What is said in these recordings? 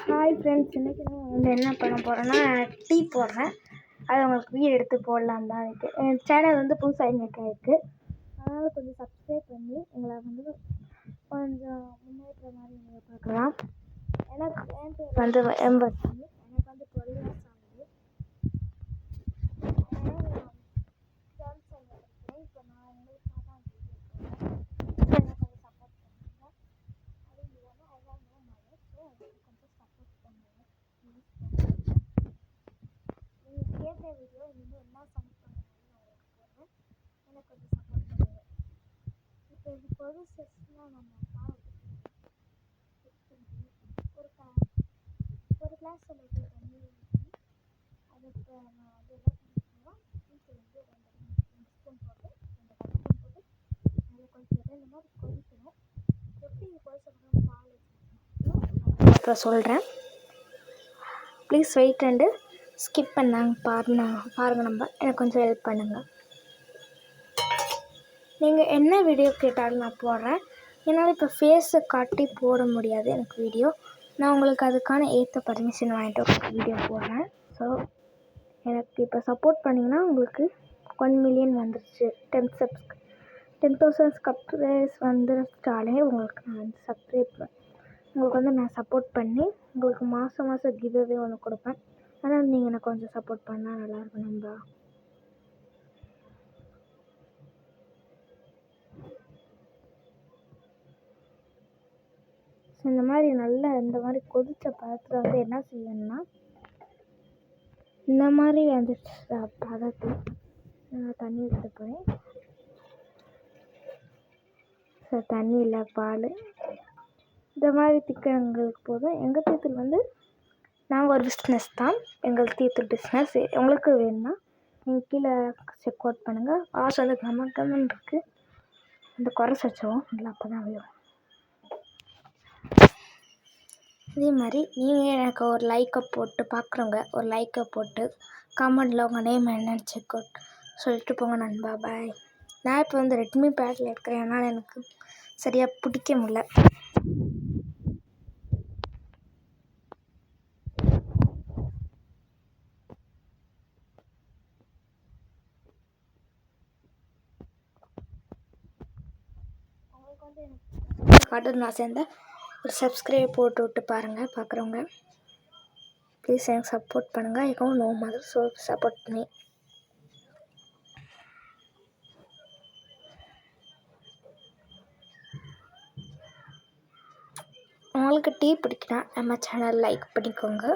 Hi friends, இன்றைக்கி நான் வந்து என்ன பண்ண போகிறேன்னா டீ போடுறேன். அதை உங்களுக்கு வீடியோ எடுத்து போடலாம் தான் இருக்குது. என் சேனல் வந்து புதுசாக எனக்கு இருக்குது, அதனால் கொஞ்சம் சப்ஸ்கிரைப் பண்ணி எங்களை வந்து கொஞ்சம் முன்னேற்ற மாதிரி நீங்கள் பார்க்கலாம். எனக்கு என் பேர் வந்து எம்பர்ஷினி. எனக்கு வந்து 12 years ஆகுது. இப்போ நான் உங்களுக்காக தான் வீடியோ போடுறேன். எனக்கு கொஞ்சம் சப்போர்ட் பண்ணுங்கள். அதுவும் இல்லாமல் அதான் நோ மேரேஜ், ஸோ அதுக்கு கொஞ்சம் சப்போர்ட் பண்ணுங்கள். நீங்கள் கேட்ட வீடியோ இனிமேல் என்ன சமைக்க பண்ணுறதுன்னு நான் உங்களுக்கு போடுறேன். எனக்கு கொஞ்சம் சப்போர்ட் பண்ணுங்கள். இப்போ இது பொது செஸ்னால் நம்ம ஒரு கிளாஸ் அளவுக்கு தண்ணி ஊற்றி அதுக்கு நான் வந்து என்ன பண்ணிக்கணும்னா வீட்டில் வந்து 2 ஸ்பூன் போட்டு 2 ஸ்பூன் போட்டு அதில் கொஞ்சம் இந்த மாதிரி கொதிக்கணும். எப்படி கொதிச்சப்பறம் பால் வச்சுக்கணும் அப்புறம் சொல்கிறேன். ப்ளீஸ் வெயிட் அண்டு ஸ்கிப் பண்ணாங்க பாருங்கள். நம்ம எனக்கு கொஞ்சம் ஹெல்ப் பண்ணுங்கள். நீங்கள் என்ன வீடியோ கேட்டாலும் நான் போடுறேன். என்னால் இப்போ ஃபேஸை காட்டி போட முடியாது எனக்கு வீடியோ. நான் உங்களுக்கு அதுக்கான ஏற்ற பர்மிஷன் வாங்கிட்டு வீடியோ போடுறேன். ஸோ எனக்கு இப்போ சப்போர்ட் பண்ணிங்கன்னா உங்களுக்கு 1 million வந்துருச்சு. 10,000 சப்ஸ்கிரைபர்ஸ் வந்துருச்சாலே உங்களுக்கு நான் வந்து உங்களுக்கு வந்து நான் சப்போர்ட் பண்ணி உங்களுக்கு மாதம் கிவ்அவே ஒன்று கொடுப்பேன். ஆனால் நீங்கள் எனக்கு கொஞ்சம் சப்போர்ட் பண்ணால் நல்லாயிருக்கும். நண்பா, இந்த மாதிரி நல்லா இந்த மாதிரி கொதித்த பதத்தில் வந்து என்ன செய்யணும்னா, இந்த மாதிரி வந்துச்சு பதத்தில் நான் தண்ணி ஊற்ற போகிறேன். ஸோ தண்ணி இல்லை, பால் இந்த மாதிரி திக்கிறவங்களுக்கு போதும். எங்கள் தீத்தூள் வந்து நாங்கள் ஒரு பிஸ்னஸ் தான், எங்கள் தீத்தூள் பிஸ்னஸ். உங்களுக்கு வேணும்னா நீங்கள் கீழே செக் அவுட் பண்ணுங்கள். வாஷ் வந்து கம்மன் இருக்குது, அந்த குறைச்சி வச்சோம் இல்லை, அப்போ தான் வேணும். இதே மாதிரி நீங்கள் எனக்கு ஒரு லைக்கை போட்டு பார்க்குறவங்க ஒரு லைக்கை போட்டு கமெண்டில் உங்கள் நேம் என்னன்னு செக் அவுட் சொல்லிட்டு போங்க நண்பா. பாய். நான் இப்போ வந்து ரெட்மி பேக்கில் இருக்கிறேன், அதனால் எனக்கு சரியாக பிடிக்க முடியல. உங்களுக்கு வந்து எனக்கு காட்டுறது நான் சேர்ந்த ஒரு சப்ஸ்கிரைப் போட்டு விட்டு பாருங்கள். பார்க்குறவங்க ப்ளீஸ் எனக்கு சப்போர்ட் பண்ணுங்கள். எகவும் நோ மதர், ஸோ சப்போர்ட் பண்ணி உங்களுக்கு டீ பிடிக்குன்னா நம்ம சேனல் லைக் பண்ணிக்கோங்க.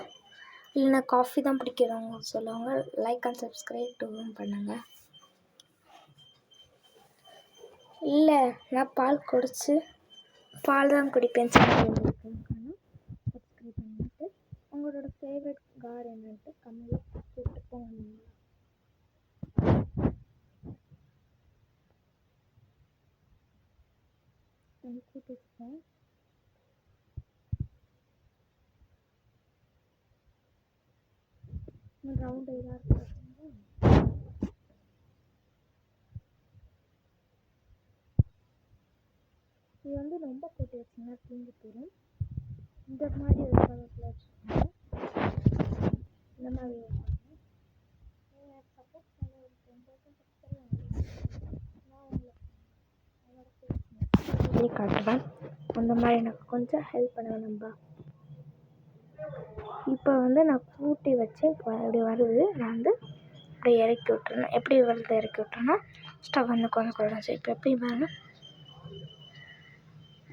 இல்லைன்னா காஃபி தான் பிடிக்கிறவங்க சொல்லுவாங்க, லைக் அண்ட் சப்ஸ்கிரைப் டூவும் பண்ணுங்கள். இல்லை நான் பால் குடிச்சு பால் தான் குடிப்பேன் சேனல் சப்ஸ்கிரைப் பண்ணிட்டு உங்களோட ஃபேவரட் கார் என்னன்ட்டு கம்மியாக கேட்டு போங்க. தேங்க்யூ பேசுகிறேன். ரவுண்ட் இதாக இருக்கு. இது வந்து ரொம்ப போட்டு வச்சிங்கன்னா தூங்கி போயிடும். இந்த மாதிரி ஒரு பதத்தில் வச்சுக்கோங்க. இந்த மாதிரி நீங்கள் சப்போர்ட் பண்ண ஒரு 10,000 சப்ஸ்கிரைபர் நான் உங்களுக்கு என்னோட காட்டுவேன். அந்த மாதிரி எனக்கு கொஞ்சம் ஹெல்ப் பண்ணுவேன் நண்பா. இப்போ வந்து நான் கூட்டி வச்சு இப்போ அப்படி வருது. நான் வந்து இப்படி இறக்கி விட்டுறேன். எப்படி வருது இறக்கி விட்டோன்னா ஸ்டவ் வந்து கொஞ்சம் குறைஞ்சி இப்போ எப்படி பாருங்க.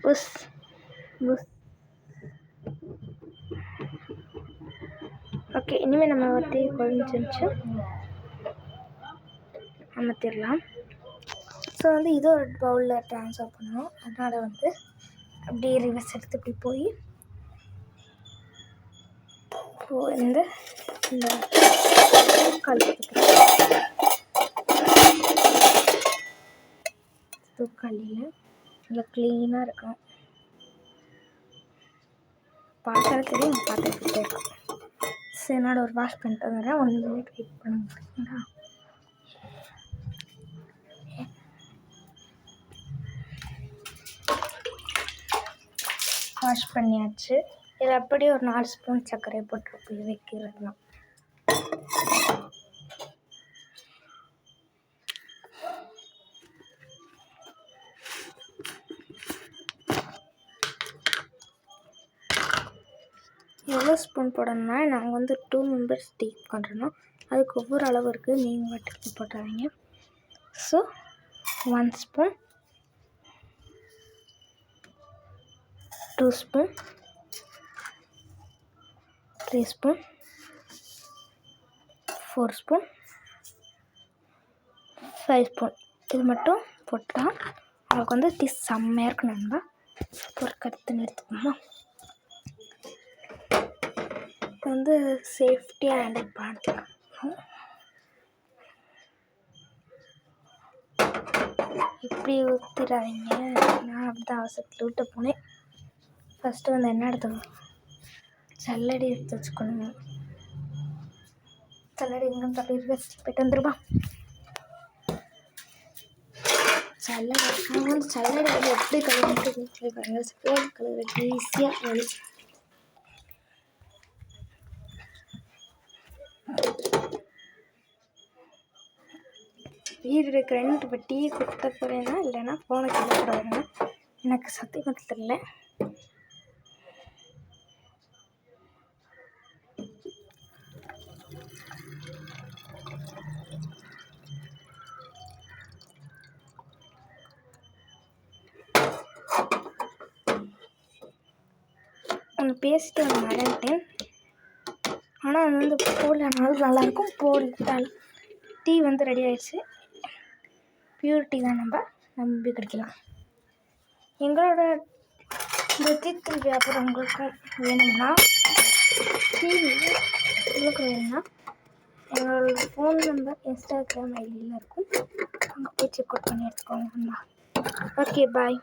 Push push. ஓகே, இனிமேல் நம்ம ஒருத்தி குறைஞ்சிருச்சு அமர்த்திடலாம். ஸோ வந்து இது ஒரு பவுலில் ட்ரான்ஸ்ஃபர் பண்ணணும். அதனால் வந்து அப்படியே ரிவர்ஸ் எடுத்து இப்படி போய் இந்த தூக்காளியில் நல்லா க்ளீனாக இருக்கும். பார்க்கறதுக்கு பார்த்துக்கிட்டே இருக்கும். சரி, என்னோட ஒரு வாஷ் பண்ணிட்டு வந்துடுறேன். 1 minute வெயிட் பண்ண முடியுங்களா? வாஷ் பண்ணியாச்சு. இதில் அப்படியே ஒரு 4 ஸ்பூன் சர்க்கரை போட்டு போய் வைக்கிறது தான். எவ்வளோ ஸ்பூன் போடணும்னா நாங்கள் வந்து 2 மெம்பர்ஸ் டீ பண்ணுறோன்னா அதுக்கு ஒவ்வொரு அளவு இருக்குது. நீங்கள் வாட்டுக்கு போட்டுறாதீங்க. So 1 spoon, 2 spoon, 3 spoon, 4 spoon, 5 spoon இது மட்டும் போட்டால் உங்களுக்கு வந்து டீ செம்மையாக இருக்கும். நண்பா ஒரு கடுத்து எடுத்துக்கோமா. இது வந்து சேஃப்டியாக ஹேண்டில் பண்ணிக்கலாம். இப்படி ஊற்றிடாதீங்க. நான் அப்படி தான் அவசரத்தில் விட்டு போனேன். ஃபஸ்ட்டு வந்து என்ன எடுத்துக்கணும், சல்லடி எடுத்து வச்சுக்கணுங்க. சல்லடி எங்கே தள்ளி வச்சு போய்ட்டு வந்துருப்பா. சல்லடை நான் வந்து சல்லடை எப்படி கழுவிட்டு பாருங்க. சல்லடை கழுவுறது ஈஸியாக வலி. வீடு இருக்கிற இப்போ டீ கொடுத்த போகிறேன்னா இல்லைன்னா ஃபோனை கிளப்புறாங்க. எனக்கு சத்தியமாக தெரியல. ஒன்று பேசிட்டு ஒன்று மறந்துட்டேன். ஆனால் அது வந்து போடலனாலும் நல்லாயிருக்கும். போட்டாலும் டீ வந்து ரெடி ஆகிடுச்சு. பியூர் டீ தான் நம்பி குடிக்கலாம். எங்களோட டிஜிட்டல் வியாபாரம் உங்களுக்கு வேணும்னா எங்களோட ஃபோன் நம்பர் இன்ஸ்டாகிராம் ஐடியில் இருக்கும். அங்கே போய் செக் அவுட் பண்ணி எடுத்துக்கோங்க. Okay bye.